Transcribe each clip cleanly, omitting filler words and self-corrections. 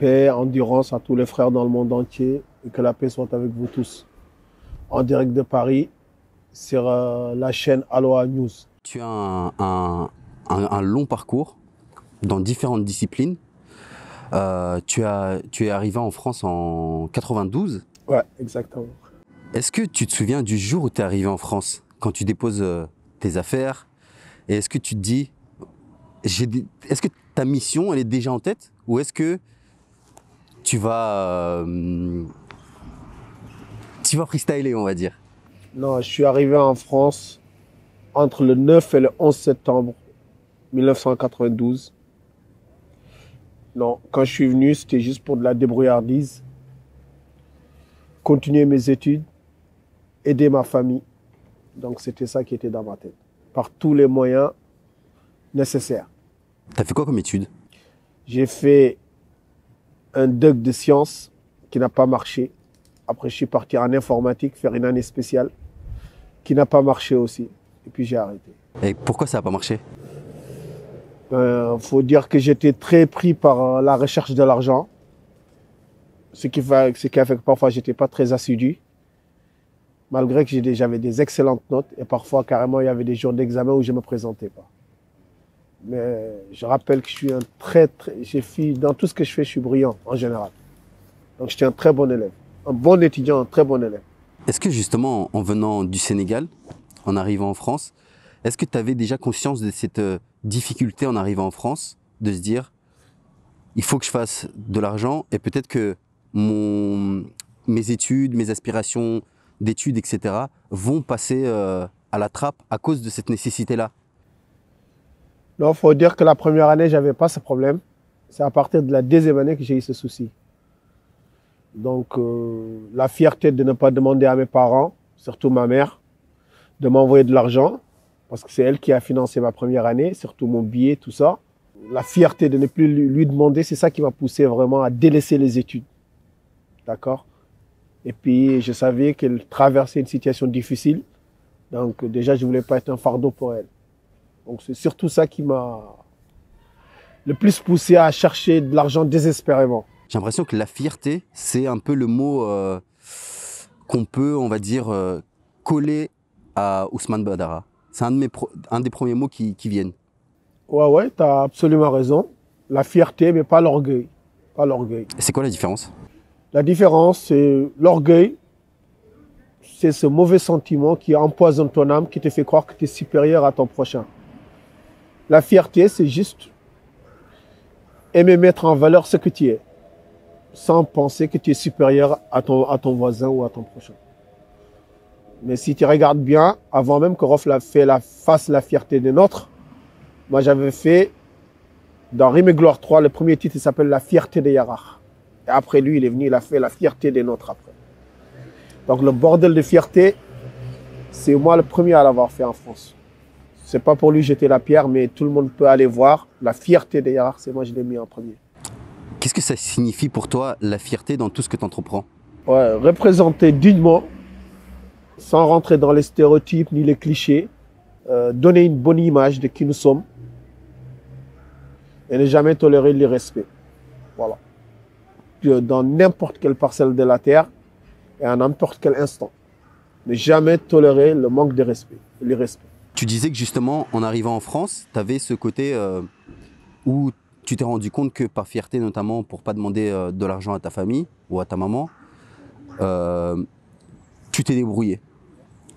Paix, endurance à tous les frères dans le monde entier et que la paix soit avec vous tous. En direct de Paris, sur la chaîne Aloha News. Tu as un long parcours dans différentes disciplines. Tu es arrivé en France en 92. Ouais, exactement. Est-ce que tu te souviens du jour où tu es arrivé en France, quand tu déposes tes affaires? Et est-ce que tu te dis, est-ce que ta mission, elle est déjà en tête? Ou est-ce que tu vas freestyler, on va dire? Non, je suis arrivé en France entre le 9 et le 11 septembre 1992. Non, quand je suis venu, c'était juste pour de la débrouillardise, continuer mes études, aider ma famille. Donc c'était ça qui était dans ma tête, par tous les moyens nécessaires. T'as fait quoi comme étude? J'ai fait un DUG de sciences qui n'a pas marché. Après, je suis parti en informatique faire une année spéciale qui n'a pas marché aussi. Et puis j'ai arrêté. Et pourquoi ça n'a pas marché? Faut dire que j'étais très pris par la recherche de l'argent. Ce qui a fait que parfois j'étais pas très assidu. Malgré que j'avais des excellentes notes. Et parfois, carrément, il y avait des jours d'examen où je ne me présentais pas. Mais je rappelle que je suis dans tout ce que je fais, je suis brillant en général. Donc j'étais un très bon élève. Un bon étudiant, un très bon élève. Est-ce que justement, en venant du Sénégal, en arrivant en France, est-ce que tu avais déjà conscience de cette difficulté en arrivant en France, de se dire, il faut que je fasse de l'argent et peut-être que mes études, mes aspirations d'études, etc., vont passer à la trappe à cause de cette nécessité-là? Non, il faut dire que la première année, je n'avais pas ce problème. C'est à partir de la deuxième année que j'ai eu ce souci. Donc, la fierté de ne pas demander à mes parents, surtout ma mère, de m'envoyer de l'argent, parce que c'est elle qui a financé ma première année, surtout mon billet, tout ça. La fierté de ne plus lui demander, c'est ça qui m'a poussé vraiment à délaisser les études. D'accord? Et puis, je savais qu'elle traversait une situation difficile. Donc, déjà, je ne voulais pas être un fardeau pour elle. Donc, c'est surtout ça qui m'a le plus poussé à chercher de l'argent désespérément. J'ai l'impression que la fierté, c'est un peu le mot qu'on peut, on va dire, coller à Ousmane Badara. C'est un des premiers mots qui viennent. Ouais, tu as absolument raison. La fierté, mais pas l'orgueil. Pas l'orgueil. C'est quoi la différence? La différence, c'est l'orgueil. C'est ce mauvais sentiment qui empoisonne ton âme, qui te fait croire que tu es supérieur à ton prochain. La fierté, c'est juste aimer mettre en valeur ce que tu es, sans penser que tu es supérieur à ton voisin ou à ton prochain. Mais si tu regardes bien, avant même que Rof fasse la fierté des nôtres, moi j'avais fait, dans Rime et Gloire 3, le premier titre, il s'appelle La fierté des Yarach. Et après lui, il est venu, il a fait la fierté des nôtres après. Donc le bordel de fierté, c'est moi le premier à l'avoir fait en France. C'est pas pour lui jeter la pierre, mais tout le monde peut aller voir. La fierté des Yarach, c'est moi je l'ai mis en premier. Qu'est-ce que ça signifie pour toi, la fierté, dans tout ce que tu entreprends? Ouais, représenter dignement, sans rentrer dans les stéréotypes ni les clichés, donner une bonne image de qui nous sommes et ne jamais tolérer l'irrespect. Voilà. Dans n'importe quelle parcelle de la terre et à n'importe quel instant. Ne jamais tolérer le manque de respect, l'irrespect. Tu disais que justement, en arrivant en France, tu avais ce côté où tu t'es rendu compte que par fierté, notamment pour pas demander de l'argent à ta famille ou à ta maman, tu t'es débrouillé.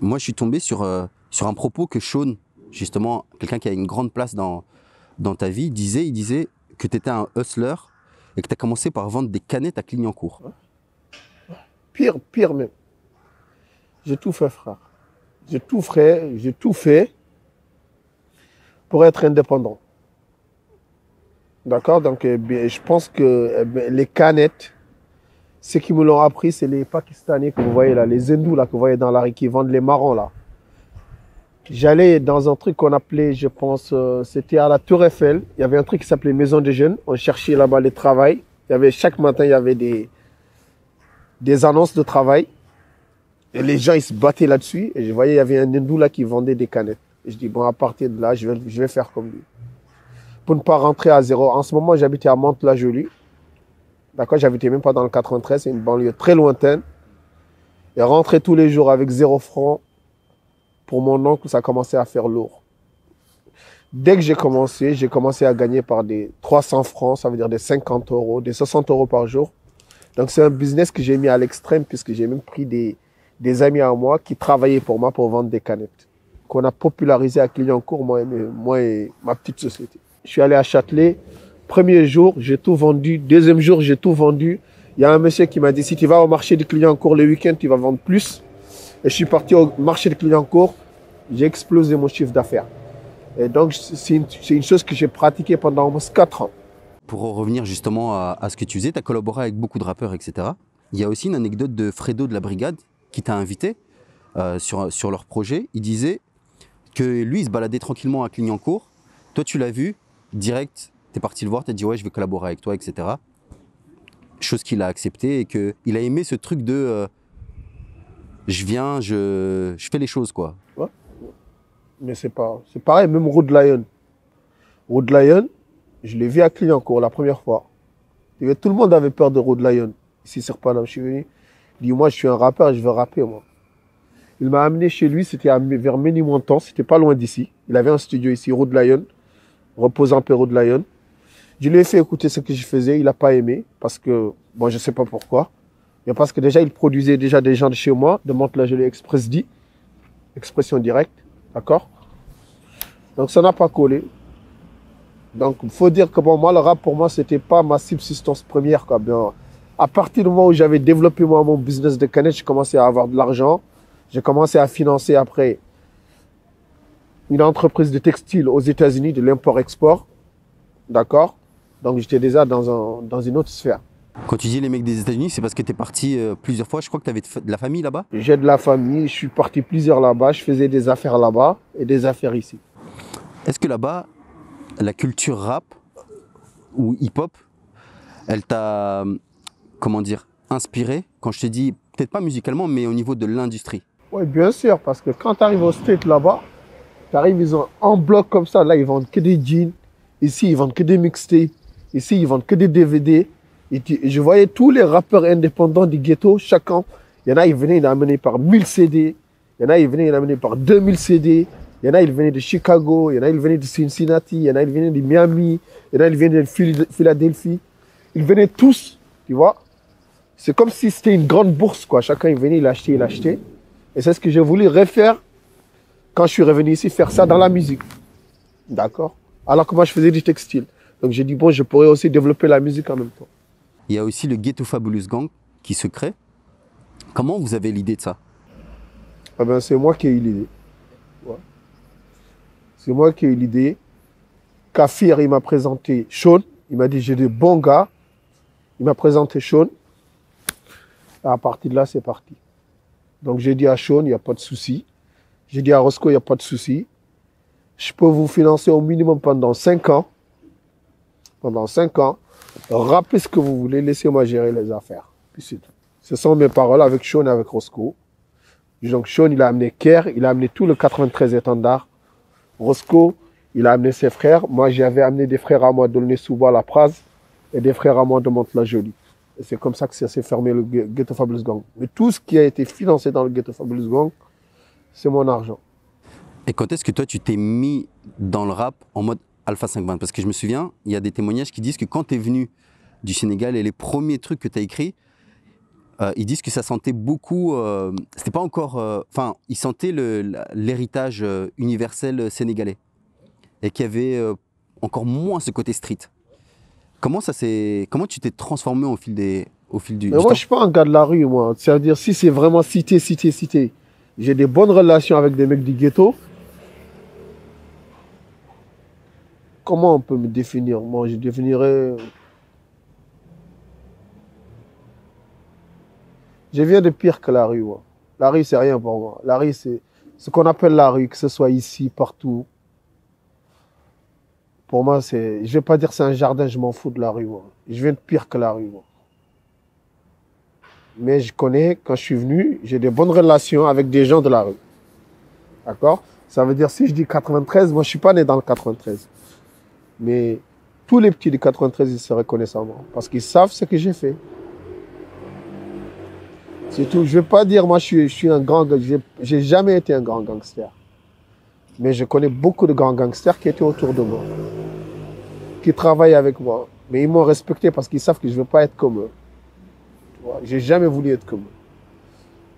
Moi, je suis tombé sur un propos que Sean, justement, quelqu'un qui a une grande place dans ta vie, il disait que tu étais un hustler et que tu as commencé par vendre des canettes à Clignancourt. Pire même. J'ai tout fait, frère. J'ai tout fait pour être indépendant. D'accord? Donc, je pense que les canettes, ceux qui me l'ont appris, c'est les Pakistanais que vous voyez là, les hindous là que vous voyez dans la rue qui vendent les marrons là. J'allais dans un truc qu'on appelait, je pense, c'était à la Tour Eiffel. Il y avait un truc qui s'appelait Maison des Jeunes. On cherchait là-bas les travails. Chaque matin, il y avait des annonces de travail. Et les gens, ils se battaient là-dessus. Et je voyais, il y avait un hindou là qui vendait des canettes. Et je dis, bon, à partir de là, je vais faire comme lui. Pour ne pas rentrer à zéro. En ce moment, j'habitais à Mantes-la-Jolie. D'accord, j'habitais même pas dans le 93, c'est une banlieue très lointaine. Et rentrer tous les jours avec 0 francs, pour mon oncle, ça commençait à faire lourd. Dès que j'ai commencé à gagner par des 300 francs, ça veut dire des 50 euros, des 60 euros par jour. Donc c'est un business que j'ai mis à l'extrême puisque j'ai même pris des amis à moi qui travaillaient pour moi pour vendre des canettes. Qu'on a popularisé à Clignancourt, moi et ma petite société. Je suis allé à Châtelet. Premier jour, j'ai tout vendu. Deuxième jour, j'ai tout vendu. Il y a un monsieur qui m'a dit, si tu vas au marché de Clignancourt le week-end, tu vas vendre plus. Et je suis parti au marché de Clignancourt. J'ai explosé mon chiffre d'affaires. Et donc, c'est une chose que j'ai pratiquée pendant almost 4 ans. Pour revenir justement à ce que tu faisais, tu as collaboré avec beaucoup de rappeurs, etc. Il y a aussi une anecdote de Fredo de la Brigade qui t'a invité sur leur projet. Il disait que lui, il se baladait tranquillement à Clignancourt. Toi, tu l'as vu, direct, tu es parti le voir, tu as dit « ouais, je vais collaborer avec toi, etc. » Chose qu'il a acceptée et qu'il a aimé ce truc de je viens, je fais les choses, quoi. Ouais. Mais c'est pareil, même Road Lion. Road Lion, je l'ai vu à Clignancourt la première fois. Et tout le monde avait peur de Road Lion. Ici sur Paname, je suis venu. Il dit, moi, je suis un rappeur, je veux rapper, moi. Il m'a amené chez lui, c'était vers Ménilmontant, c'était pas loin d'ici. Il avait un studio ici, Road Lion, reposant peu Road Lion. Je lui ai fait écouter ce que je faisais, il n'a pas aimé, parce que, bon, je sais pas pourquoi. Mais parce que déjà, il produisait déjà des gens de chez moi, de Mantes-la-Jolie Express D, expression directe, d'accord? Donc ça n'a pas collé. Donc il faut dire que bon, moi, le rap, pour moi, c'était pas ma subsistance première, quoi. Bien, à partir du moment où j'avais développé moi mon business de canettes, j'ai commencé à avoir de l'argent. J'ai commencé à financer après une entreprise de textile aux États-Unis, de l'import-export. D'accord? Donc j'étais déjà dans une autre sphère. Quand tu dis les mecs des États-Unis, c'est parce que tu es parti plusieurs fois. Je crois que tu avais de la famille là-bas. J'ai de la famille, je suis parti plusieurs là-bas, je faisais des affaires là-bas et des affaires ici. Est-ce que là-bas, la culture rap ou hip-hop, elle t'a, comment dire, inspiré? Quand je te dis, peut-être pas musicalement, mais au niveau de l'industrie. Oui, bien sûr, parce que quand tu arrives au States là-bas, tu arrives, ils ont en bloc comme ça, là, ils vendent que des jeans. Ici, ils vendent que des mixtapes. Ici, ils vendent que des DVD. Et je voyais tous les rappeurs indépendants du ghetto, chacun. Il y en a, ils venaient, ils amenaient par 1000 CD. Il y en a, ils venaient, ils amenaient par 2000 CD. Il y en a, ils venaient de Chicago. Il y en a, ils venaient de Cincinnati. Il y en a, ils venaient de Miami. Il y en a, ils venaient de Philadelphie. Ils venaient tous, tu vois. C'est comme si c'était une grande bourse, quoi. Chacun, il venait, il achetait. Et c'est ce que j'ai voulu refaire quand je suis revenu ici, faire ça dans la musique. D'accord? Alors que moi, je faisais du textile. Donc j'ai dit, bon, je pourrais aussi développer la musique en même temps. Il y a aussi le Ghetto Fabulous Gang qui se crée. Comment vous avez l'idée de ça? Ah ben, c'est moi qui ai eu l'idée. Ouais. C'est moi qui ai eu l'idée. Kafir, il m'a présenté Sean. Il m'a dit, j'ai des bons gars. Il m'a présenté Sean. Et à partir de là, c'est parti. Donc j'ai dit à Sean, il n'y a pas de souci. J'ai dit à Roscoe, il n'y a pas de souci. Je peux vous financer au minimum pendant 5 ans. Pendant 5 ans. Rappelez ce que vous voulez, laissez-moi gérer les affaires. Puis c'est tout. Ce sont mes paroles avec Sean et avec Roscoe. Donc Sean, il a amené Kerr, il a amené tout le 93 étendard. Roscoe, il a amené ses frères. Moi, j'avais amené des frères à moi d'Aulnay-sous-Bois, La Praz, et des frères à moi de Mantes-la-Jolie. Et c'est comme ça que ça s'est fermé le Ghetto Fabulous Gang. Mais tout ce qui a été financé dans le Ghetto Fabulous Gang, c'est mon argent. Et quand est-ce que toi, tu t'es mis dans le rap en mode Alpha 520? Parce que je me souviens, il y a des témoignages qui disent que quand tu es venu du Sénégal et les premiers trucs que tu as écrits, ils disent que ça sentait beaucoup... c'était pas encore... Enfin, ils sentaient l'héritage universel sénégalais. Et qu'il y avait encore moins ce côté street. Comment tu t'es transformé au fil du Mais moi, temps? je suis pas un gars de la rue, moi. C'est-à-dire, si c'est vraiment cité. J'ai des bonnes relations avec des mecs du ghetto. Comment on peut me définir? Moi, je définirais... Je viens de pire que la rue, moi. La rue, c'est rien pour moi. La rue, c'est ce qu'on appelle la rue, que ce soit ici, partout. Pour moi, je vais pas dire c'est un jardin, je m'en fous de la rue, moi. Je viens de pire que la rue, moi. Mais je connais, quand je suis venu, j'ai des bonnes relations avec des gens de la rue. D'accord? Ça veut dire, si je dis 93, moi, je suis pas né dans le 93. Mais Tous les petits du 93, ils se reconnaissent en moi. Parce qu'ils savent ce que j'ai fait. C'est tout. Je ne vais pas dire, moi, je suis un grand... J'ai jamais été un grand gangster. Mais je connais beaucoup de grands gangsters qui étaient autour de moi. Qui travaillent avec moi. Mais ils m'ont respecté parce qu'ils savent que je ne veux pas être comme eux. J'ai jamais voulu être comme eux.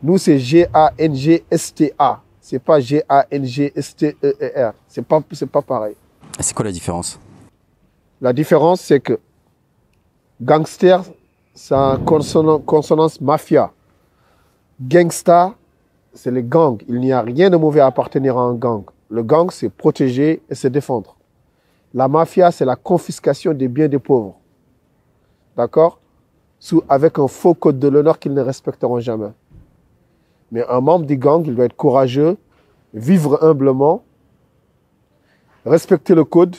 Nous, c'est G-A-N-G-S-T-A. C'est pas G-A-N-G-S-T-E-R. C'est pas pareil. C'est quoi la différence? La différence, c'est que gangster, c'est une consonance mafia. Gangsta, c'est les gangs. Il n'y a rien de mauvais à appartenir à un gang. Le gang, c'est protéger et se défendre. La mafia, c'est la confiscation des biens des pauvres. D'accord? Avec un faux code de l'honneur qu'ils ne respecteront jamais. Mais un membre du gang, il doit être courageux, vivre humblement, respecter le code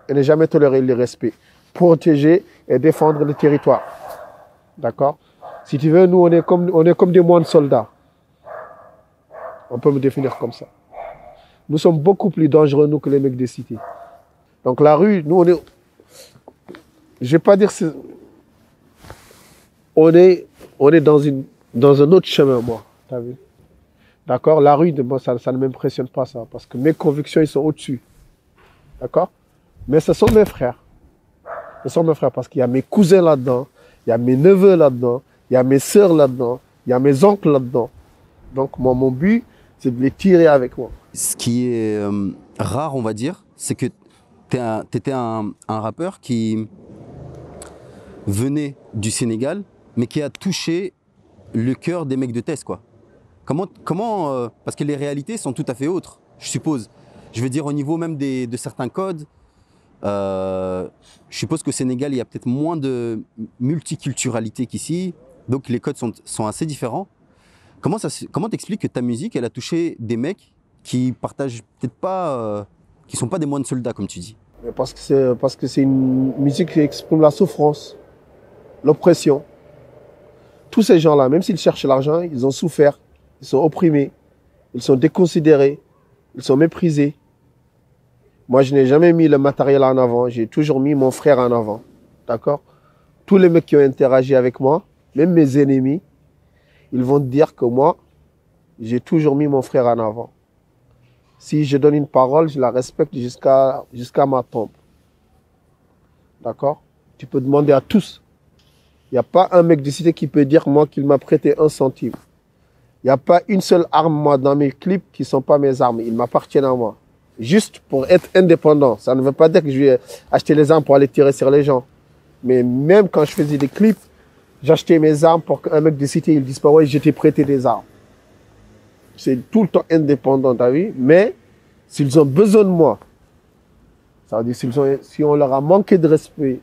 et ne jamais tolérer l'irrespect. Protéger et défendre le territoire. D'accord? Si tu veux, nous, on est comme des moines soldats. On peut me définir comme ça. Nous sommes beaucoup plus dangereux, nous, que les mecs des cités. Donc la rue, nous, je ne vais pas dire... On est dans un autre chemin, moi. T'as vu? D'accord? La rue, moi, ça ne m'impressionne pas, ça. Parce que mes convictions, ils sont au-dessus. D'accord? Mais ce sont mes frères. Ce sont mes frères parce qu'il y a mes cousins là-dedans, il y a mes neveux là-dedans, il y a mes sœurs là-dedans, il y a mes oncles là-dedans. Donc, moi, mon but, c'est de les tirer avec moi. Ce qui est rare, on va dire, c'est que tu étais un rappeur qui venait du Sénégal, mais qui a touché le cœur des mecs de Tess, quoi. Comment parce que les réalités sont tout à fait autres, je suppose. Je veux dire, au niveau même de certains codes, je suppose qu'au Sénégal, il y a peut-être moins de multiculturalité qu'ici, donc les codes sont assez différents. Comment t'expliques que ta musique, elle a touché des mecs qui partagent peut-être pas, qui sont pas des moines soldats, comme tu dis? Parce que c'est une musique qui exprime la souffrance, l'oppression. Tous ces gens-là, même s'ils cherchent l'argent, ils ont souffert, ils sont opprimés, ils sont déconsidérés, ils sont méprisés. Moi, je n'ai jamais mis le matériel en avant, j'ai toujours mis mon frère en avant. D'accord? Tous les mecs qui ont interagi avec moi, même mes ennemis, ils vont te dire que moi, j'ai toujours mis mon frère en avant. Si je donne une parole, je la respecte jusqu'à ma tombe. D'accord? Tu peux demander à tous. Il n'y a pas un mec de cité qui peut dire, moi, qu'il m'a prêté 1 centime. Il n'y a pas une seule arme, moi, dans mes clips qui ne sont pas mes armes. Ils m'appartiennent à moi. Juste pour être indépendant. Ça ne veut pas dire que je vais acheter les armes pour aller tirer sur les gens. Mais même quand je faisais des clips, j'achetais mes armes pour qu'un mec de cité, il dise pas, ouais, je t'ai prêté des armes. C'est tout le temps indépendant, t'as vu? Mais s'ils ont besoin de moi, ça veut dire si on leur a manqué de respect,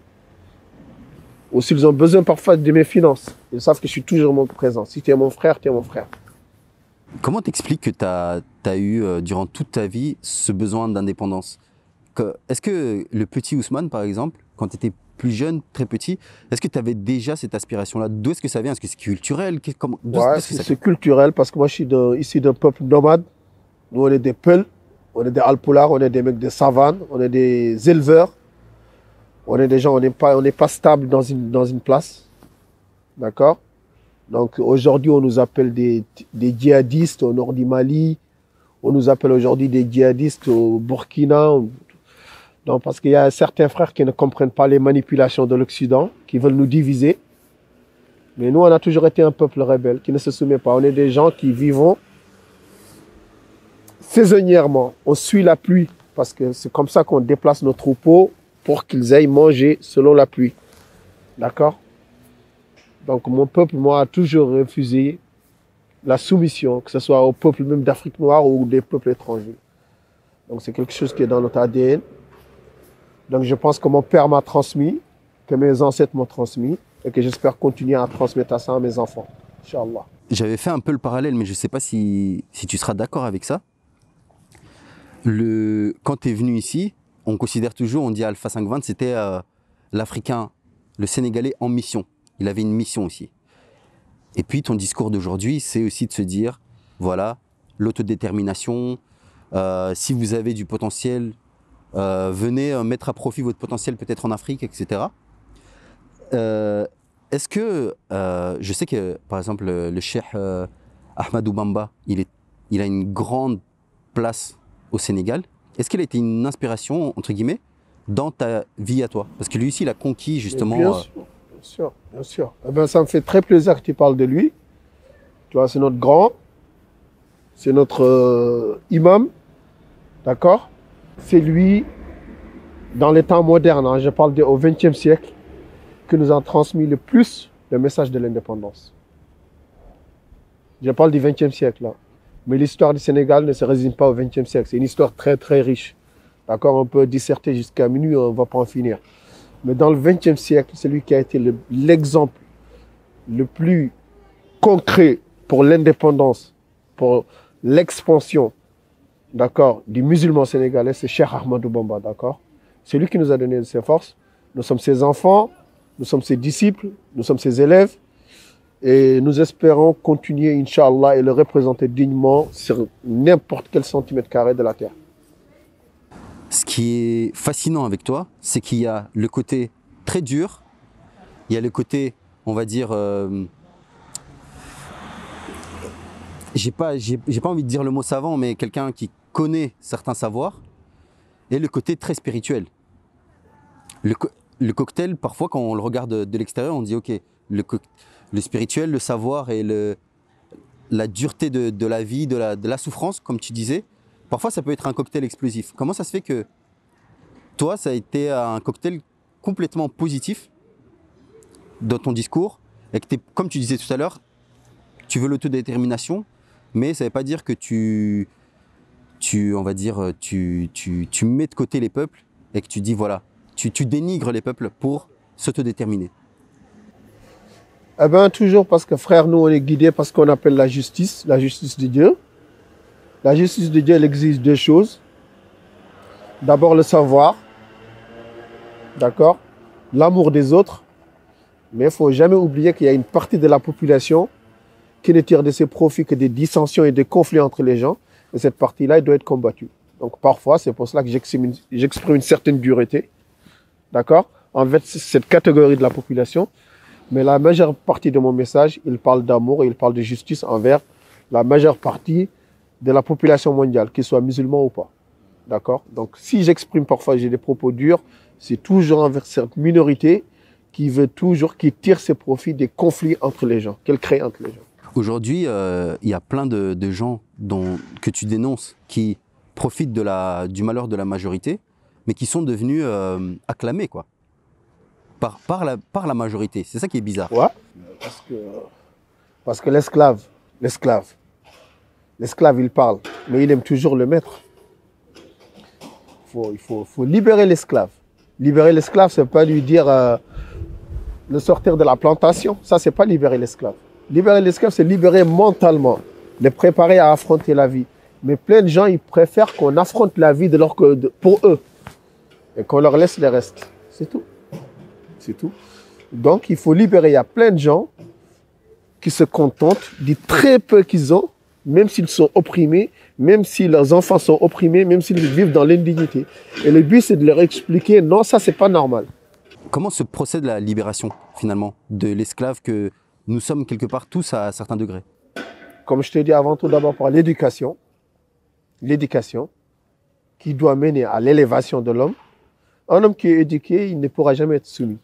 ou s'ils ont besoin parfois de mes finances, ils savent que je suis toujours présent. Si tu es mon frère, tu es mon frère. Comment t'expliques que tu as eu, durant toute ta vie, ce besoin d'indépendance? Est-ce que le petit Ousmane, par exemple, quand tu étais plus jeune, très petit, est-ce que tu avais déjà cette aspiration-là? D'où est-ce que ça vient? Est-ce que c'est culturel? Ouais, c'est culturel parce que moi, je suis issu d'un peuple nomade. Nous, on est des Peuls, on est des Alpulaar, on est des mecs de savane, on est des éleveurs. On est des gens, on n'est pas stable dans une place. D'accord? Donc aujourd'hui, on nous appelle des djihadistes au nord du Mali. On nous appelle aujourd'hui des djihadistes au Burkina. Donc, parce qu'il y a certains frères qui ne comprennent pas les manipulations de l'Occident, qui veulent nous diviser. Mais nous, on a toujours été un peuple rebelle, qui ne se soumet pas. On est des gens qui vivons saisonnièrement. On suit la pluie, parce que c'est comme ça qu'on déplace nos troupeaux pour qu'ils aillent manger selon la pluie. D'accord? Donc mon peuple, moi, a toujours refusé la soumission, que ce soit au peuple même d'Afrique noire ou des peuples étrangers. Donc c'est quelque chose qui est dans notre ADN. Donc je pense que mon père m'a transmis, que mes ancêtres m'ont transmis, et que j'espère continuer à transmettre ça à mes enfants. Inch'Allah. J'avais fait un peu le parallèle, mais je ne sais pas si tu seras d'accord avec ça. Quand tu es venu ici, on considère toujours, on dit Alpha 520, c'était l'Africain, le Sénégalais en mission. Il avait une mission aussi. Et puis ton discours d'aujourd'hui, c'est aussi de se dire, voilà, l'autodétermination, si vous avez du potentiel, venez mettre à profit votre potentiel peut-être en Afrique, etc. Est-ce que, je sais que par exemple le cheikh Ahmadou Bamba, il a une grande place au Sénégal. Est-ce qu'elle a été une inspiration, entre guillemets, dans ta vie à toi? Parce que lui aussi, il a conquis justement... Bien sûr, bien sûr, bien sûr. Eh ben, ça me fait très plaisir que tu parles de lui. Tu vois, c'est notre grand, c'est notre imam, d'accord? C'est lui, dans les temps modernes, hein, je parle au XXe siècle, qui nous a transmis le plus le message de l'indépendance. Je parle du XXe siècle, là. Mais l'histoire du Sénégal ne se résume pas au XXe siècle. C'est une histoire très, très riche. D'accord? On peut disserter jusqu'à minuit, on ne va pas en finir. Mais dans le XXe siècle, c'est lui qui a été l'exemple le plus concret pour l'indépendance, pour l'expansion, d'accord, du musulman sénégalais, c'est Cheikh Ahmadou Bamba, d'accord? C'est lui qui nous a donné ses forces. Nous sommes ses enfants, nous sommes ses disciples, nous sommes ses élèves. Et nous espérons continuer, Inch'Allah, et le représenter dignement sur n'importe quel centimètre carré de la terre. Ce qui est fascinant avec toi, c'est qu'il y a le côté très dur, il y a le côté, on va dire, j'ai pas envie de dire le mot savant, mais quelqu'un qui connaît certains savoirs, et le côté très spirituel. Le cocktail, parfois, quand on le regarde de l'extérieur, on dit, ok, le spirituel, le savoir et la dureté de la vie, de la souffrance, comme tu disais, parfois ça peut être un cocktail explosif. Comment ça se fait que toi, ça a été un cocktail complètement positif dans ton discours et que comme tu disais tout à l'heure, tu veux l'autodétermination, mais ça ne veut pas dire que on va dire, tu mets de côté les peuples et que tu dis voilà, tu dénigres les peuples pour s'autodéterminer. Eh bien, toujours parce que frère, nous on est guidés par ce qu'on appelle la justice de Dieu. La justice de Dieu, elle exige deux choses. D'abord le savoir, d'accord, l'amour des autres. Mais il ne faut jamais oublier qu'il y a une partie de la population qui ne tire de ses profits que des dissensions et des conflits entre les gens. Et cette partie-là, elle doit être combattue. Donc parfois, c'est pour cela que j'exprime une certaine dureté, d'accord, envers cette catégorie de la population. Mais la majeure partie de mon message, il parle d'amour et il parle de justice envers la majeure partie de la population mondiale, qu'ils soient musulmans ou pas. D'accord? Donc si j'exprime parfois, j'ai des propos durs, c'est toujours envers cette minorité qui tire ses profits des conflits entre les gens, qu'elle crée entre les gens. Aujourd'hui, il y a plein de gens que tu dénonces qui profitent du malheur de la majorité, mais qui sont devenus acclamés, quoi. Par la majorité. C'est ça qui est bizarre. Ouais, parce que l'esclave, il parle, mais il aime toujours le maître. Il faut libérer l'esclave. Libérer l'esclave, c'est pas lui dire le sortir de la plantation. Ça, c'est pas libérer l'esclave. Libérer l'esclave, c'est libérer mentalement, les préparer à affronter la vie. Mais plein de gens, ils préfèrent qu'on affronte la vie pour eux et qu'on leur laisse les restes. C'est tout. C'est tout. Donc, il faut libérer. Il y a plein de gens qui se contentent du très peu qu'ils ont, même s'ils sont opprimés, même si leurs enfants sont opprimés, même s'ils vivent dans l'indignité. Et le but, c'est de leur expliquer, non, ça, c'est pas normal. Comment se procède la libération, finalement, de l'esclave que nous sommes quelque part tous à certains degrés? Comme je te dis avant tout, d'abord par l'éducation. L'éducation qui doit mener à l'élévation de l'homme. Un homme qui est éduqué, il ne pourra jamais être soumis.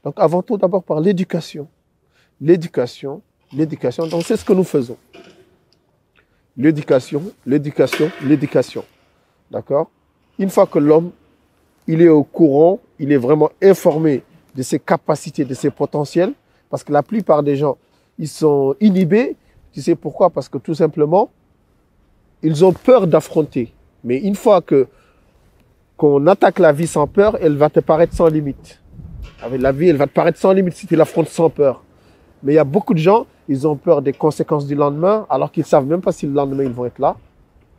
Donc avant tout, d'abord par l'éducation. L'éducation, donc c'est ce que nous faisons. L'éducation. D'accord? Une fois que l'homme, il est au courant, il est vraiment informé de ses capacités, de ses potentiels, parce que la plupart des gens, ils sont inhibés. Tu sais pourquoi? Parce que tout simplement, ils ont peur d'affronter. Mais une fois qu'on attaque la vie sans peur, elle va te paraître sans limite. Avec la vie, elle va te paraître sans limite si tu l'affrontes sans peur. Mais il y a beaucoup de gens, ils ont peur des conséquences du lendemain, alors qu'ils ne savent même pas si le lendemain, ils vont être là.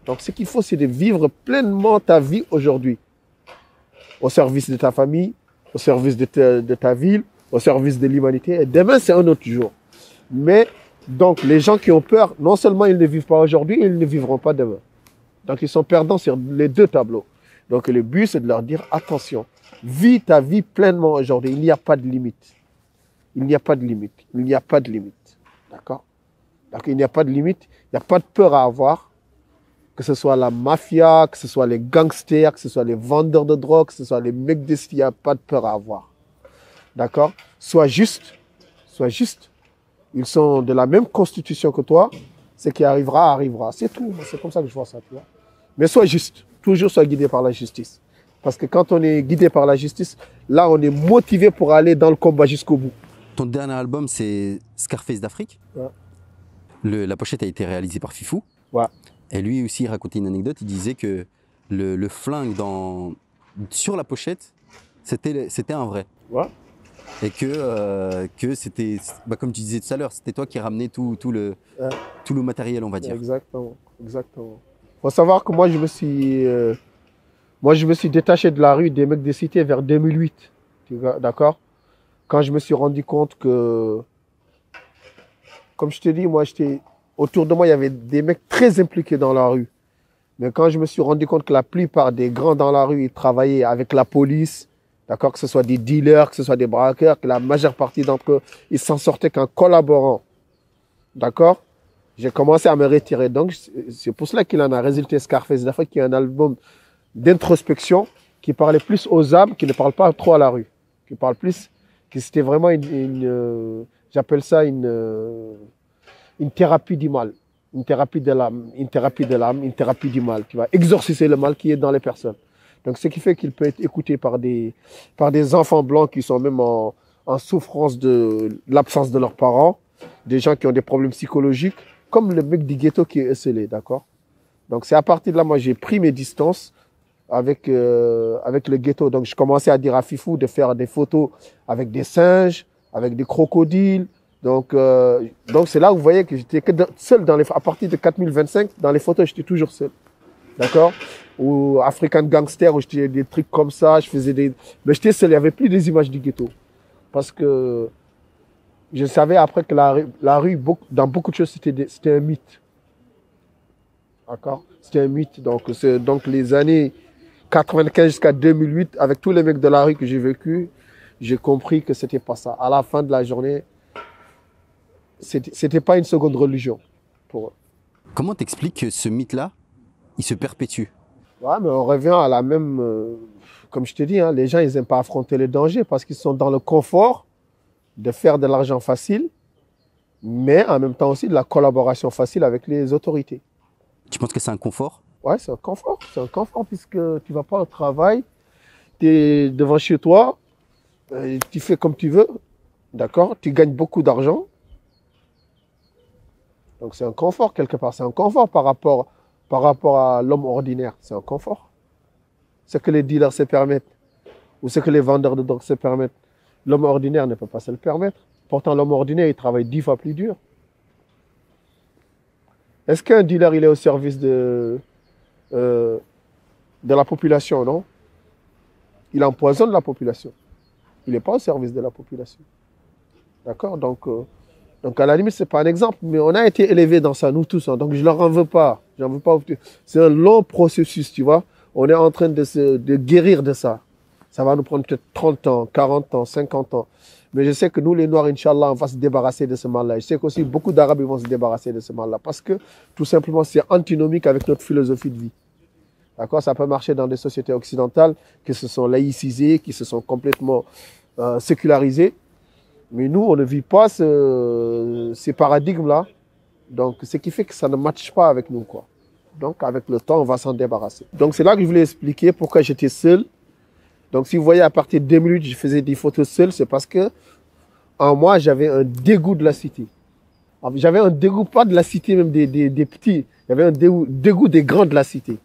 Donc, ce qu'il faut, c'est de vivre pleinement ta vie aujourd'hui. Au service de ta famille, au service de ta ville, au service de l'humanité. Et demain, c'est un autre jour. Mais, donc, les gens qui ont peur, non seulement ils ne vivent pas aujourd'hui, ils ne vivront pas demain. Donc, ils sont perdants sur les deux tableaux. Donc le but, c'est de leur dire, attention, vis ta vie pleinement aujourd'hui. Il n'y a pas de limite. Il n'y a pas de limite. Il n'y a pas de limite. D'accord? Donc il n'y a pas de limite. Il n'y a pas de peur à avoir. Que ce soit la mafia, que ce soit les gangsters, que ce soit les vendeurs de drogue, que ce soit les mecs de il n'y a pas de peur à avoir. D'accord? Sois juste. Sois juste. Ils sont de la même constitution que toi. Ce qui arrivera, arrivera. C'est tout. C'est comme ça que je vois ça, tu vois. Mais sois juste. Toujours sois guidé par la justice. Parce que quand on est guidé par la justice, là, on est motivé pour aller dans le combat jusqu'au bout. Ton dernier album, c'est Scarface d'Afrique. Ouais. La pochette a été réalisée par Fifou. Ouais. Et lui aussi, il racontait une anecdote. Il disait que le flingue sur la pochette, c'était un vrai. Ouais. Et que c'était, comme tu disais tout à l'heure, c'était toi qui ramenais tout le matériel, on va dire. Exactement. Exactement. Faut savoir que moi, je me suis détaché de la rue des mecs des cités vers 2008. D'accord? Quand je me suis rendu compte que, comme je te dis, autour de moi, il y avait des mecs très impliqués dans la rue. Mais quand je me suis rendu compte que la plupart des grands dans la rue, ils travaillaient avec la police, d'accord, que ce soit des dealers, que ce soit des braqueurs, que la majeure partie d'entre eux, ils s'en sortaient qu'en collaborant. D'accord? J'ai commencé à me retirer. Donc, c'est pour cela qu'il en a résulté Scarface d'Afrique, qui est un album d'introspection, qui parlait plus aux âmes, qui ne parle pas trop à la rue. Qui parle plus, que c'était vraiment j'appelle ça une thérapie du mal. Une thérapie de l'âme, une thérapie du mal, qui va exorciser le mal qui est dans les personnes. Donc, ce qui fait qu'il peut être écouté par des enfants blancs qui sont même en souffrance de l'absence de leurs parents, des gens qui ont des problèmes psychologiques, comme le mec du ghetto qui est esselé, d'accord? Donc, c'est à partir de là, moi, j'ai pris mes distances avec le ghetto. Donc, je commençais à dire à Fifou de faire des photos avec des singes, avec des crocodiles. Donc c'est là où vous voyez que j'étais seul à partir de 4025, dans les photos, j'étais toujours seul. D'accord? Ou African Gangster, où j'étais des trucs comme ça, mais j'étais seul, il n'y avait plus des images du ghetto. Parce que je savais après que la rue dans beaucoup de choses, c'était un mythe. D'accord? C'était un mythe. Donc les années 95 jusqu'à 2008, avec tous les mecs de la rue que j'ai vécu, j'ai compris que c'était pas ça. À la fin de la journée, c'était pas une seconde religion pour eux. Comment t'expliques que ce mythe-là, il se perpétue? Ouais, mais on revient à la même... comme je te dis, hein, les gens, ils n'aiment pas affronter les dangers parce qu'ils sont dans le confort de faire de l'argent facile, mais en même temps aussi de la collaboration facile avec les autorités. Tu penses que c'est un confort? Ouais, c'est un confort. C'est un confort puisque tu vas pas au travail, tu es devant chez toi, tu fais comme tu veux, d'accord? Tu gagnes beaucoup d'argent. Donc c'est un confort quelque part. C'est un confort par rapport à l'homme ordinaire. C'est un confort. Ce que les dealers se permettent ou ce que les vendeurs de drogue se permettent, l'homme ordinaire ne peut pas se le permettre. Pourtant, l'homme ordinaire, il travaille 10 fois plus dur. Est-ce qu'un dealer, il est au service de la population, non? Il empoisonne la population. Il n'est pas au service de la population. D'accord? Donc à la limite, ce n'est pas un exemple, mais on a été élevés dans ça, nous tous. Hein, donc je ne leur en veux pas. J'en veux pas. C'est un long processus, tu vois. On est en train de guérir de ça. Ça va nous prendre peut-être 30 ans, 40 ans, 50 ans. Mais je sais que nous, les Noirs, Inch'Allah, on va se débarrasser de ce mal-là. Je sais qu'aussi beaucoup d'Arabes vont se débarrasser de ce mal-là parce que, tout simplement, c'est antinomique avec notre philosophie de vie. D'accord? Ça peut marcher dans des sociétés occidentales qui se sont laïcisées, qui se sont complètement sécularisées. Mais nous, on ne vit pas ces paradigmes-là. Donc, ce qui fait que ça ne matche pas avec nous, quoi. Donc, avec le temps, on va s'en débarrasser. Donc, c'est là que je voulais expliquer pourquoi j'étais seul. Donc, si vous voyez, à partir de 2 minutes, je faisais des photos seul, c'est parce que, en moi, j'avais un dégoût de la cité. J'avais un dégoût, pas de la cité, même des petits. J'avais un dégoût des grands de la cité.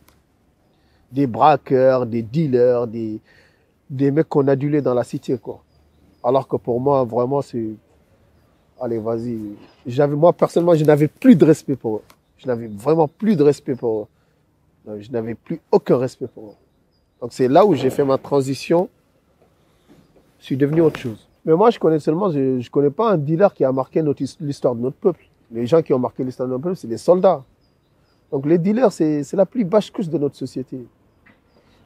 Des braqueurs, des dealers, des mecs qu'on adulait dans la cité, quoi. Alors que pour moi, vraiment, c'est... Allez, vas-y. Moi, personnellement, je n'avais plus de respect pour eux. Je n'avais vraiment plus de respect pour eux. Je n'avais plus aucun respect pour eux. Donc, c'est là où j'ai fait ma transition. Je suis devenu autre chose. Mais moi, je ne connais pas un dealer qui a marqué l'histoire de notre peuple. Les gens qui ont marqué l'histoire de notre peuple, c'est les soldats. Donc, les dealers, c'est la plus basse couche de notre société.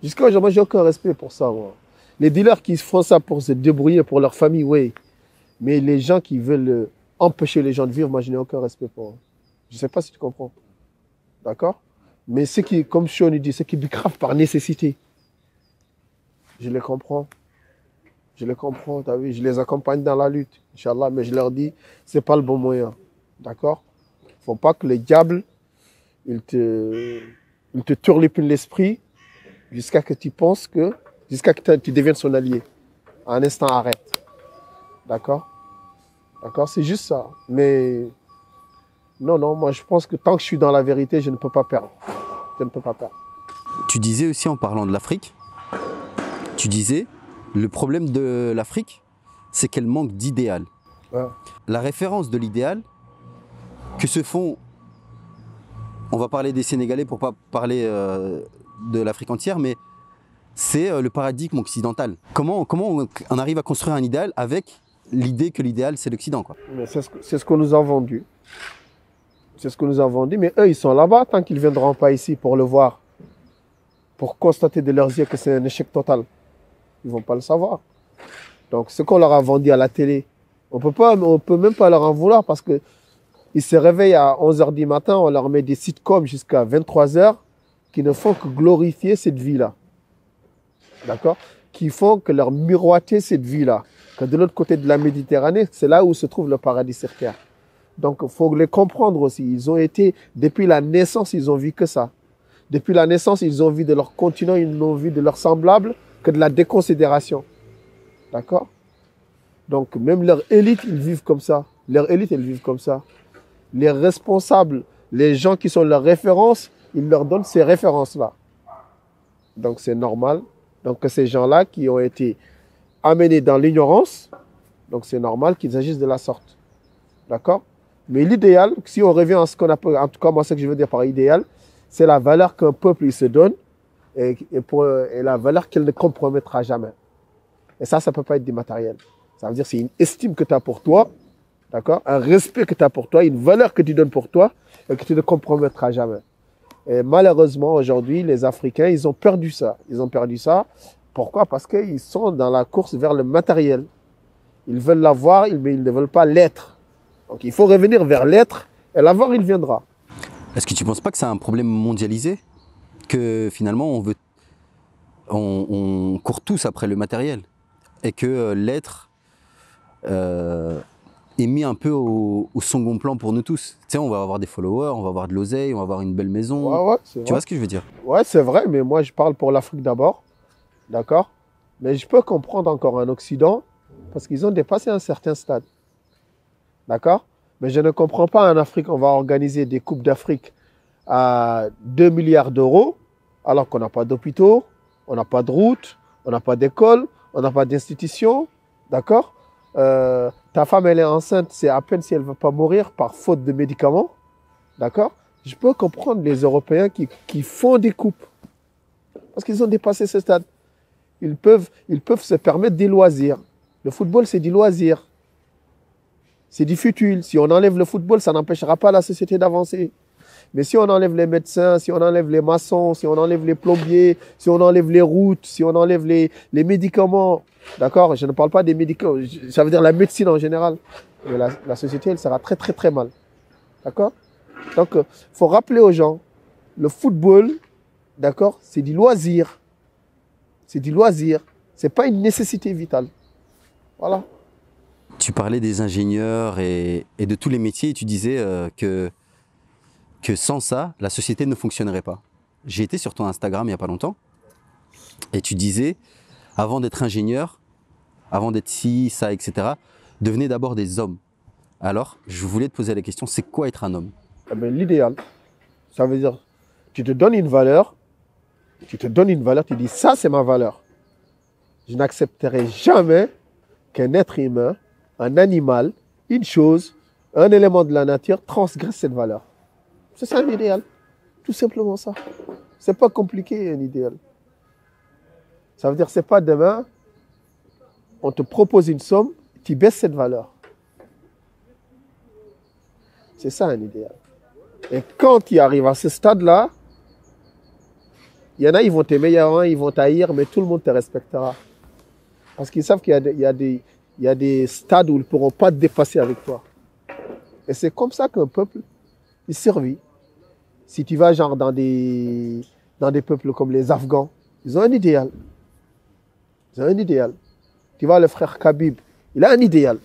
Jusqu'à aujourd'hui, j'ai aucun respect pour ça, moi. Les dealers qui font ça pour se débrouiller pour leur famille, oui. Mais les gens qui veulent empêcher les gens de vivre, moi, je n'ai aucun respect pour eux. Je ne sais pas si tu comprends. D'accord? Mais ceux qui, comme Sean dit, ceux qui bicravent par nécessité, je les comprends. Je les comprends, t'as vu? Je les accompagne dans la lutte, Inch'Allah, mais je leur dis, c'est pas le bon moyen. D'accord? Faut pas que le diable, il te turlupine l'esprit jusqu'à que tu penses que, jusqu'à que tu deviennes son allié. À un instant, arrête. D'accord? D'accord? C'est juste ça. Mais, non, moi, je pense que tant que je suis dans la vérité, je ne peux pas perdre. Je ne peux pas perdre. Tu disais aussi en parlant de l'Afrique, tu disais, le problème de l'Afrique, c'est qu'elle manque d'idéal. Ouais. La référence de l'idéal que se font, on va parler des Sénégalais pour pas parler de l'Afrique entière, mais c'est le paradigme occidental. Comment on arrive à construire un idéal avec l'idée que l'idéal c'est l'Occident, quoi. Mais c'est ce qu'on nous a vendu. C'est ce que nous a vendu. Mais eux, ils sont là-bas tant qu'ils ne viendront pas ici pour le voir, pour constater de leurs yeux que c'est un échec total. Ils ne vont pas le savoir. Donc, ce qu'on leur a vendu à la télé, on peut même pas leur en vouloir parce que ils se réveillent à 11h du matin, on leur met des sitcoms jusqu'à 23h qui ne font que glorifier cette vie-là. D'accord? Qui font que leur miroiter cette vie-là. Que de l'autre côté de la Méditerranée, c'est là où se trouve le paradis sur terre. Donc, il faut les comprendre aussi. Ils ont été, depuis la naissance, ils ont vu que ça. Depuis la naissance, ils ont vu de leur continent, ils n'ont vu de leurs semblables que de la déconsidération. D'accord? Donc, même leur élite, ils vivent comme ça. Leur élite, ils vivent comme ça. Les responsables, les gens qui sont leurs références, ils leur donnent ces références-là. Donc, c'est normal. Donc, que ces gens-là qui ont été amenés dans l'ignorance, donc c'est normal qu'ils agissent de la sorte. D'accord? Mais l'idéal, si on revient à ce qu'on appelle, en tout cas, moi, ce que je veux dire par idéal, c'est la valeur qu'un peuple il se donne et la valeur qu'il ne compromettra jamais. Et ça ne peut pas être du matériel. Ça veut dire que c'est une estime que tu as pour toi, d'accord? Un respect que tu as pour toi, une valeur que tu donnes pour toi et que tu ne compromettras jamais. Et malheureusement, aujourd'hui, les Africains, ils ont perdu ça. Ils ont perdu ça. Pourquoi? Parce qu'ils sont dans la course vers le matériel. Ils veulent l'avoir, mais ils ne veulent pas l'être. Donc, il faut revenir vers l'être et l'avoir, il viendra. Est-ce que tu ne penses pas que c'est un problème mondialisé? Que finalement, on court tous après le matériel et que l'être est mis un peu au second plan pour nous tous. Tu sais, on va avoir des followers, on va avoir de l'oseille, on va avoir une belle maison. Ouais, tu vois ce que je veux dire? Ouais, c'est vrai, mais moi, je parle pour l'Afrique d'abord. D'accord? Mais je peux comprendre encore un Occident parce qu'ils ont dépassé un certain stade. D'accord? Mais je ne comprends pas en Afrique, on va organiser des Coupes d'Afrique à 2 milliards d'euros alors qu'on n'a pas d'hôpitaux, on n'a pas de routes, on n'a pas d'école, on n'a pas d'institutions. D'accord? Ta femme, elle est enceinte, c'est à peine si elle ne veut pas mourir par faute de médicaments. D'accord? Je peux comprendre les Européens qui font des coupes parce qu'ils ont dépassé ce stade. Ils peuvent se permettre des loisirs. Le football, c'est du loisir. C'est du futile. Si on enlève le football, ça n'empêchera pas la société d'avancer. Mais si on enlève les médecins, si on enlève les maçons, si on enlève les plombiers, si on enlève les routes, si on enlève les médicaments, d'accord? Je ne parle pas des médicaments, ça veut dire la médecine en général. Mais la société, elle sera très, très, très mal. D'accord? Donc, il faut rappeler aux gens, le football, d'accord, c'est du loisir. C'est du loisir. Ce n'est pas une nécessité vitale. Voilà. Tu parlais des ingénieurs et de tous les métiers et tu disais que sans ça, la société ne fonctionnerait pas. J'ai été sur ton Instagram il n'y a pas longtemps et tu disais, avant d'être ingénieur, avant d'être ci, ça, etc., devenez d'abord des hommes. Alors, je voulais te poser la question, c'est quoi être un homme? Eh bien, l'idéal, ça veut dire, tu te donnes une valeur, tu dis, ça c'est ma valeur. Je n'accepterai jamais qu'un être humain, un animal, une chose, un élément de la nature transgresse cette valeur. C'est ça un idéal. Tout simplement ça. C'est pas compliqué un idéal. Ça veut dire c'est pas demain, on te propose une somme, tu baisses cette valeur. C'est ça un idéal. Et quand tu arrives à ce stade-là, Il y en a, ils vont t'aimer, il y en a, ils vont t'haïr, mais tout le monde te respectera. Parce qu'ils savent qu'il y a des stades où ils ne pourront pas te dépasser avec toi. Et c'est comme ça qu'un peuple, il survit. Si tu vas genre dans des peuples comme les Afghans, ils ont un idéal. Ils ont un idéal. Tu vois le frère Khabib, il a un idéal.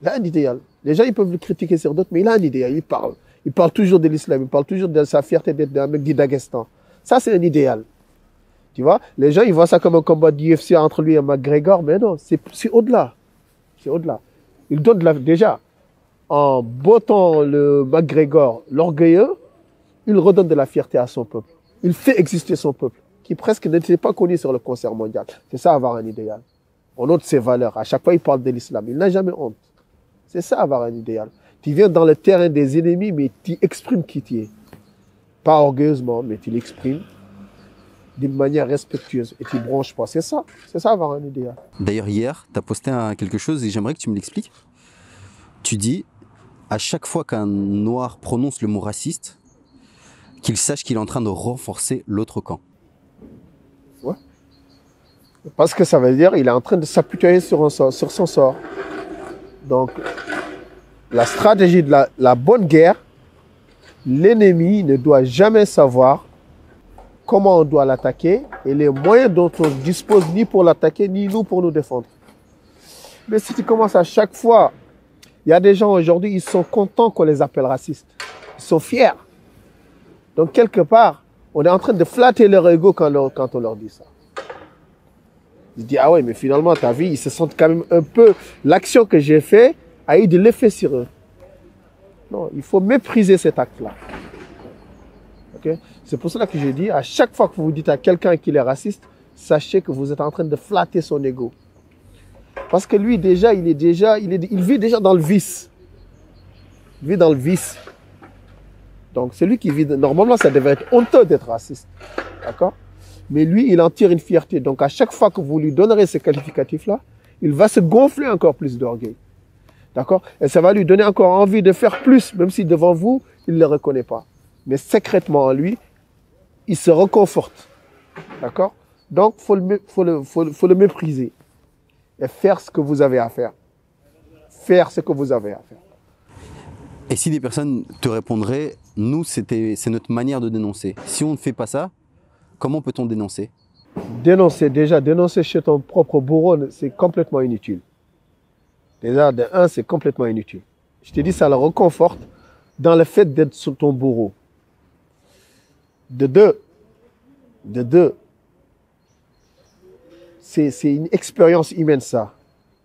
Il a un idéal. Les gens, ils peuvent le critiquer sur d'autres, mais il a un idéal, il parle. Il parle toujours de l'islam, il parle toujours de sa fierté d'être un mec du Daghestan. Ça, c'est un idéal. Tu vois, les gens, ils voient ça comme un combat d'UFC entre lui et McGregor, mais non, c'est au-delà. C'est au-delà. Il donne déjà, en bottant le McGregor, l'orgueilleux, il redonne de la fierté à son peuple. Il fait exister son peuple, qui presque n'était pas connu sur le concert mondial. C'est ça, avoir un idéal. On note ses valeurs. À chaque fois, il parle de l'islam. Il n'a jamais honte. C'est ça, avoir un idéal. Tu viens dans le terrain des ennemis, mais tu exprimes qui tu es. Pas orgueilleusement, mais tu l'exprimes d'une manière respectueuse et tu ne bronches pas. C'est ça, avoir un idéal. D'ailleurs, hier, tu as posté quelque chose et j'aimerais que tu me l'expliques. Tu dis, à chaque fois qu'un noir prononce le mot raciste, qu'il sache qu'il est en train de renforcer l'autre camp. Ouais. Parce que ça veut dire qu'il est en train de s'apitoyer sur son sort. Donc, la stratégie de la bonne guerre, l'ennemi ne doit jamais savoir comment on doit l'attaquer et les moyens dont on dispose ni pour l'attaquer, ni nous pour nous défendre. Mais si tu commences à chaque fois, il y a des gens aujourd'hui, ils sont contents qu'on les appelle racistes. Ils sont fiers. Donc, quelque part, on est en train de flatter leur ego quand on leur dit ça. Ils disent, ah ouais, mais finalement, ta vie, ils se sentent quand même un peu... L'action que j'ai faite a eu de l'effet sur eux. Non, il faut mépriser cet acte-là. Okay? C'est pour cela que je dis, à chaque fois que vous dites à quelqu'un qu'il est raciste, sachez que vous êtes en train de flatter son ego. Parce que lui, déjà, il vit déjà dans le vice. Il vit dans le vice. Donc, celui qui vit... Normalement, ça devrait être honteux d'être raciste. D'accord? Mais lui, il en tire une fierté. Donc, à chaque fois que vous lui donnerez ces qualificatifs-là, il va se gonfler encore plus d'orgueil. D'accord? Et ça va lui donner encore envie de faire plus, même si devant vous, il ne le reconnaît pas. Mais secrètement en lui, il se reconforte. D'accord? Donc, faut le mépriser. Et faire ce que vous avez à faire. Faire ce que vous avez à faire. Et si des personnes te répondraient, nous, c'est notre manière de dénoncer. Si on ne fait pas ça, comment peut-on dénoncer? Dénoncer chez ton propre bourreau, c'est complètement inutile. Déjà, de un, c'est complètement inutile. Je te dis, ça le reconforte dans le fait d'être sous ton bourreau. De deux, c'est une expérience humaine, ça.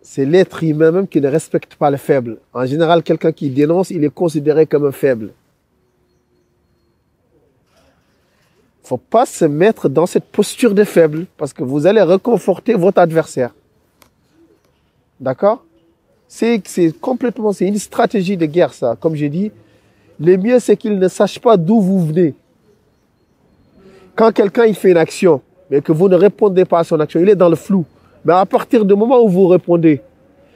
C'est l'être humain même qui ne respecte pas le faible. En général, quelqu'un qui dénonce, il est considéré comme un faible. Il ne faut pas se mettre dans cette posture de faible parce que vous allez reconforter votre adversaire. D'accord? C'est une stratégie de guerre, ça. Comme j'ai dit, le mieux, c'est qu'il ne sache pas d'où vous venez. Quand quelqu'un il fait une action, mais que vous ne répondez pas à son action, il est dans le flou. Mais à partir du moment où vous répondez,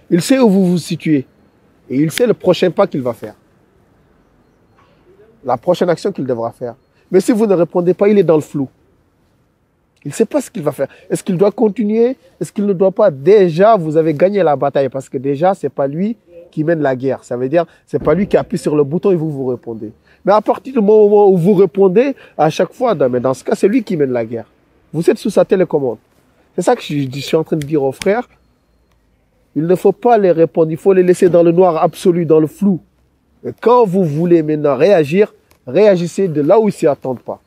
il sait où vous vous situez. Et il sait le prochain pas qu'il va faire. La prochaine action qu'il devra faire. Mais si vous ne répondez pas, il est dans le flou. Il ne sait pas ce qu'il va faire. Est-ce qu'il doit continuer? Est-ce qu'il ne doit pas? Déjà, vous avez gagné la bataille parce que déjà, ce n'est pas lui qui mène la guerre. Ça veut dire, ce n'est pas lui qui appuie sur le bouton et vous répondez. Mais à partir du moment où vous répondez, à chaque fois, mais dans ce cas, c'est lui qui mène la guerre. Vous êtes sous sa télécommande. C'est ça que je suis en train de dire aux frères. Il ne faut pas les répondre. Il faut les laisser dans le noir absolu, dans le flou. Et quand vous voulez maintenant réagir, réagissez de là où ils ne s'y attendent pas.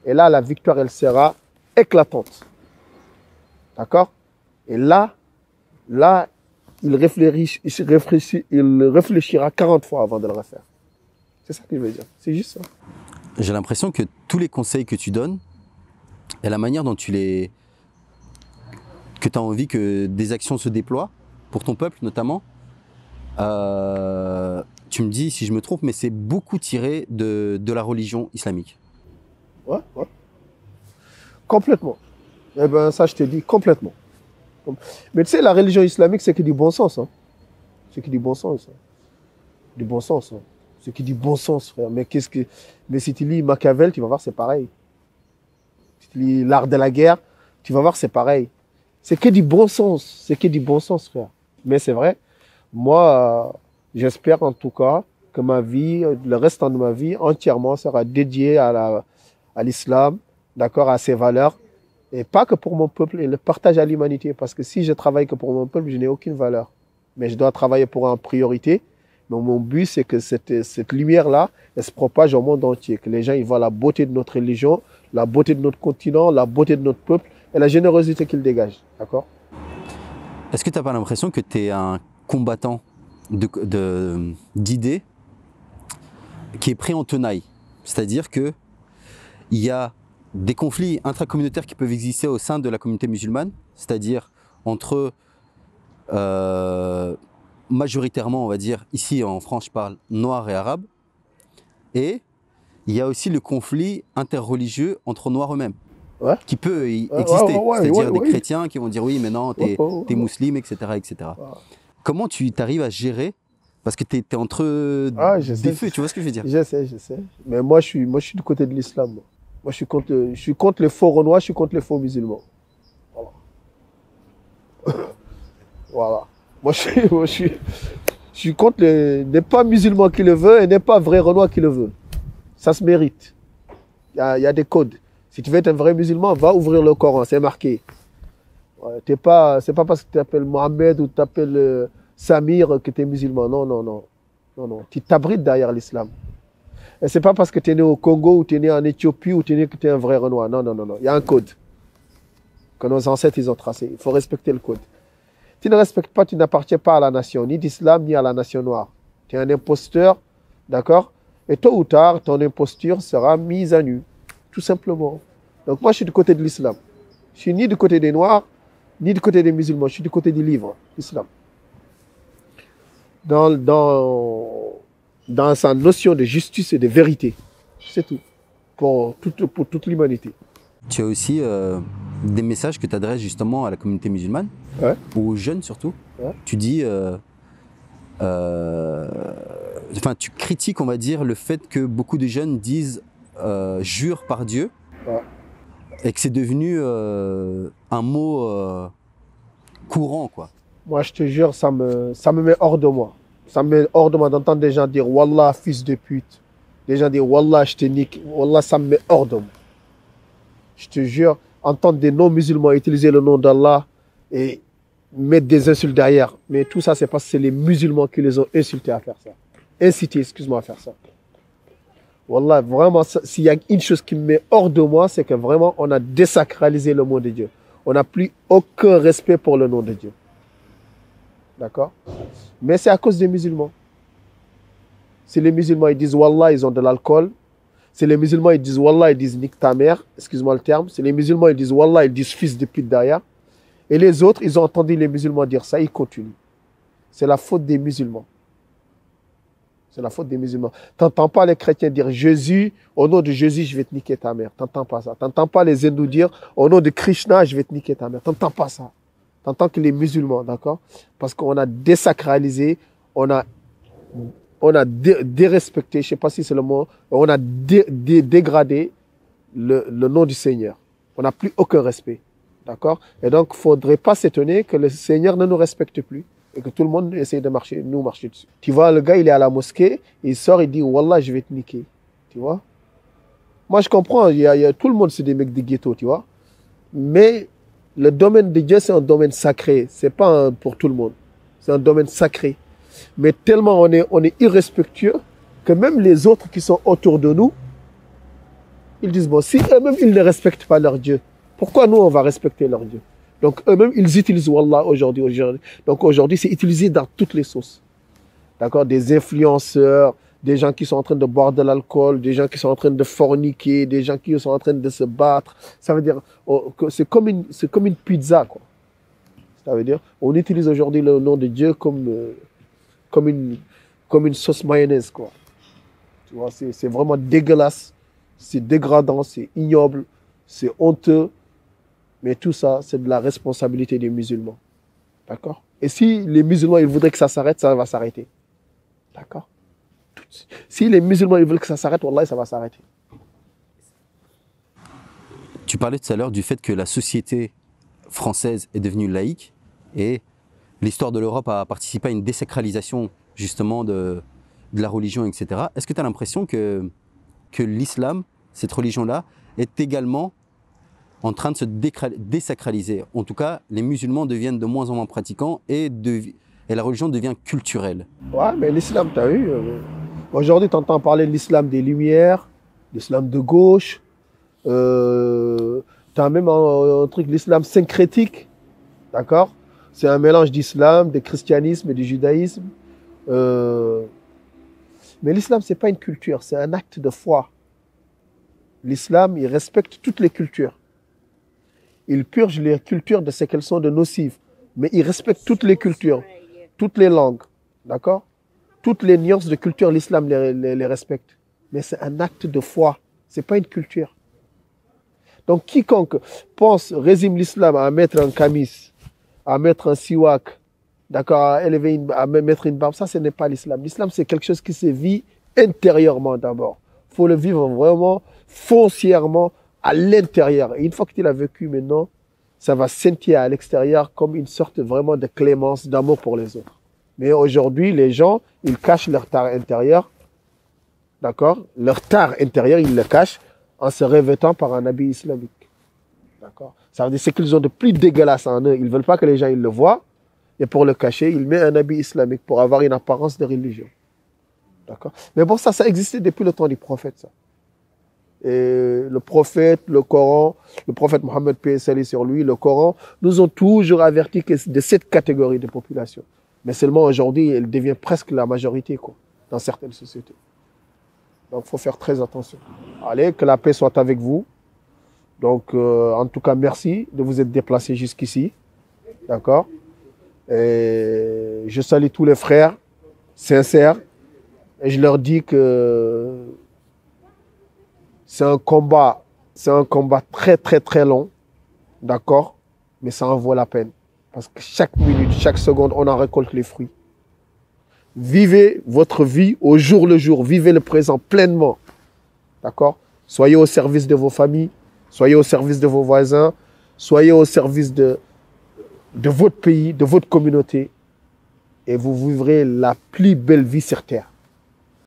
Et là, la victoire, elle sera éclatante. D'accord? Et là, il réfléchira 40 fois avant de le refaire. C'est ça que je veux dire. C'est juste ça. J'ai l'impression que tous les conseils que tu donnes et la manière dont que tu as envie que des actions se déploient, pour ton peuple notamment, tu me dis si je me trompe, mais c'est beaucoup tiré de la religion islamique. Ouais. Complètement. Eh bien, ça, je te dis complètement. Mais tu sais, la religion islamique, c'est que du bon sens. Hein. C'est que du bon sens. Hein. Du bon sens. Hein. C'est que du bon sens, frère. Mais si tu lis Machiavel, tu vas voir, c'est pareil. tu lis L'Art de la guerre, tu vas voir, c'est pareil. C'est que du bon sens, c'est que du bon sens, frère. Mais c'est vrai, moi, j'espère en tout cas que ma vie, le restant de ma vie, entièrement sera dédié à l'islam, d'accord, à ses valeurs, et pas que pour mon peuple, et le partage à l'humanité. Parce que si je travaille que pour mon peuple, je n'ai aucune valeur. Mais je dois travailler pour en priorité. Donc mon but, c'est que cette lumière-là, elle se propage au monde entier. Que les gens ils voient la beauté de notre religion, la beauté de notre continent, la beauté de notre peuple et la générosité qu'il dégage. D'accord? Est-ce que tu n'as pas l'impression que tu es un combattant d'idées qui est pris en tenaille? C'est-à-dire qu'il y a des conflits intracommunautaires qui peuvent exister au sein de la communauté musulmane, c'est-à-dire entre majoritairement, on va dire, ici en France, je parle noirs et arabes, et il y a aussi le conflit interreligieux entre noirs eux-mêmes, Ouais. qui peut exister, c'est-à-dire des ouais. chrétiens qui vont dire oui, mais non, t'es musulman, etc., etc. Comment tu t'arrives à gérer? Parce que tu es entre des feux, tu vois ce que je veux dire? Je sais. Mais moi, je suis du côté de l'islam. Moi, je suis contre les faux renois, je suis contre les faux musulmans. Voilà. Voilà. Moi, je suis contre les pas musulmans qui le veulent et n'est pas vrai renois qui le veut. Ça se mérite. Il y a des codes. Si tu veux être un vrai musulman, va ouvrir le Coran, c'est marqué. Ouais, c'est pas parce que tu t'appelles Mohamed ou tu t'appelles Samir que tu es musulman. Non. Tu t'abrites derrière l'islam. Et c'est pas parce que tu es né au Congo ou tu es né en Éthiopie ou tu es né que tu es un vrai renois. Non. Il y a un code que nos ancêtres ils ont tracé. Il faut respecter le code. Tu ne respectes pas, tu n'appartiens pas à la nation, ni d'islam, ni à la nation noire. Tu es un imposteur, d'accord? Et tôt ou tard, ton imposture sera mise à nu, tout simplement. Donc moi, je suis du côté de l'islam. Je suis ni du côté des noirs, ni du côté des musulmans. Je suis du côté du livre, l'islam. Dans sa notion de justice et de vérité. C'est tout. Pour toute l'humanité. Tu as aussi des messages que tu adresses justement à la communauté musulmane, ou aux jeunes surtout. Ouais. Tu dis, tu critiques, on va dire, le fait que beaucoup de jeunes disent jure par Dieu, et que c'est devenu un mot courant, quoi. Moi, je te jure, ça me met hors de moi. Ça me met hors de moi d'entendre des gens dire Wallah, fils de pute. Des gens dire Wallah, je te nique. Wallah, ça me met hors de moi. Je te jure, entendre des non-musulmans utiliser le nom d'Allah et mettre des insultes derrière. Mais tout ça, c'est parce que c'est les musulmans qui les ont incités à faire ça. Incités, excuse-moi, à faire ça. Wallah, vraiment, s'il y a une chose qui me met hors de moi, c'est que vraiment, on a désacralisé le mot de Dieu. On n'a plus aucun respect pour le nom de Dieu. D'accord? Mais c'est à cause des musulmans. Si les musulmans ils disent Wallah, ils ont de l'alcool. Si les musulmans ils disent Wallah, ils disent nique ta mère. Excuse-moi le terme. Si les musulmans ils disent Wallah, ils disent fils de pute derrière. Et les autres, ils ont entendu les musulmans dire ça, ils continuent. C'est la faute des musulmans. C'est la faute des musulmans. T'entends pas les chrétiens dire Jésus, au nom de Jésus, je vais te niquer ta mère. T'entends pas ça. T'entends pas les hindous dire au nom de Krishna, je vais te niquer ta mère. T'entends pas ça. T'entends que les musulmans, d'accord? Parce qu'on a désacralisé, on a dérespecté, je sais pas si c'est le mot, on a dégradé le nom du Seigneur. On n'a plus aucun respect. D'accord? Et donc, il ne faudrait pas s'étonner que le Seigneur ne nous respecte plus et que tout le monde essaie de nous marcher dessus. Tu vois, le gars, il est à la mosquée, il sort, il dit Wallah, je vais te niquer. Tu vois? Moi, je comprends, tout le monde, c'est des mecs de ghetto, tu vois? Mais le domaine de Dieu, c'est un domaine sacré. Ce n'est pas pour tout le monde. C'est un domaine sacré. Mais tellement on est irrespectueux que même les autres qui sont autour de nous, ils disent, bon, si eux-mêmes, ils ne respectent pas leur Dieu, pourquoi nous, on va respecter leur Dieu? Donc, eux-mêmes, ils utilisent Wallah aujourd'hui. Donc, aujourd'hui, c'est utilisé dans toutes les sauces. D'accord? Des influenceurs, des gens qui sont en train de boire de l'alcool, des gens qui sont en train de forniquer, des gens qui sont en train de se battre. Ça veut dire que c'est comme une pizza, quoi. Ça veut dire, on utilise aujourd'hui le nom de Dieu comme une sauce mayonnaise, quoi. Tu vois, c'est vraiment dégueulasse, c'est dégradant, c'est ignoble, c'est honteux. Mais tout ça, c'est de la responsabilité des musulmans. D'accord? Et si les musulmans ils voudraient que ça s'arrête, ça va s'arrêter. D'accord? Si les musulmans ils veulent que ça s'arrête, wallah, ça va s'arrêter. Tu parlais tout à l'heure du fait que la société française est devenue laïque et l'histoire de l'Europe a participé à une désacralisation justement de la religion, etc. Est-ce que tu as l'impression que l'islam, cette religion-là, est également en train de se désacraliser? En tout cas, les musulmans deviennent de moins en moins pratiquants et la religion devient culturelle. Ouais, mais l'islam, tu as vu, aujourd'hui, tu entends parler de l'islam des Lumières, l'islam de gauche, tu as même un truc, l'islam syncrétique, d'accord? C'est un mélange d'islam, de christianisme et du judaïsme. Mais l'islam, c'est pas une culture, c'est un acte de foi. L'islam, il respecte toutes les cultures. Il purge les cultures de ce qu'elles sont de nocives. Mais il respecte toutes les cultures, toutes les langues, d'accord? Toutes les nuances de culture, l'islam les respecte. Mais c'est un acte de foi, c'est pas une culture. Donc quiconque résume l'islam à mettre un kamis, à mettre un siwak, d'accord, à mettre une barbe, ça, ce n'est pas l'islam. L'islam, c'est quelque chose qui se vit intérieurement d'abord. Il faut le vivre vraiment foncièrement à l'intérieur. Et une fois que tu l'as vécu maintenant, ça va scintiller à l'extérieur comme une sorte vraiment de clémence, d'amour pour les autres. Mais aujourd'hui, les gens, ils cachent leur tare intérieur, d'accord? Leur tare intérieur, ils le cachent en se revêtant par un habit islamique, d'accord? Ça veut dire ce qu'ils ont de plus dégueulasse en eux. Ils ne veulent pas que les gens ils le voient. Et pour le cacher, ils mettent un habit islamique pour avoir une apparence de religion. D'accord? Mais bon, ça existait depuis le temps du prophète, ça. Et le prophète, le Coran, le prophète Mohammed paix et salut sur lui, le Coran, nous ont toujours averti de cette catégorie de population. Mais seulement aujourd'hui, elle devient presque la majorité, quoi, dans certaines sociétés. Donc, il faut faire très attention. Allez, que la paix soit avec vous. Donc, en tout cas, merci de vous être déplacés jusqu'ici. D'accord? Et je salue tous les frères sincères et je leur dis que c'est un combat très très très long, d'accord, mais ça en vaut la peine parce que chaque minute, chaque seconde, on en récolte les fruits. Vivez votre vie au jour le jour, vivez le présent pleinement, d'accord. Soyez au service de vos familles, soyez au service de vos voisins, soyez au service de votre pays, de votre communauté, et vous vivrez la plus belle vie sur terre.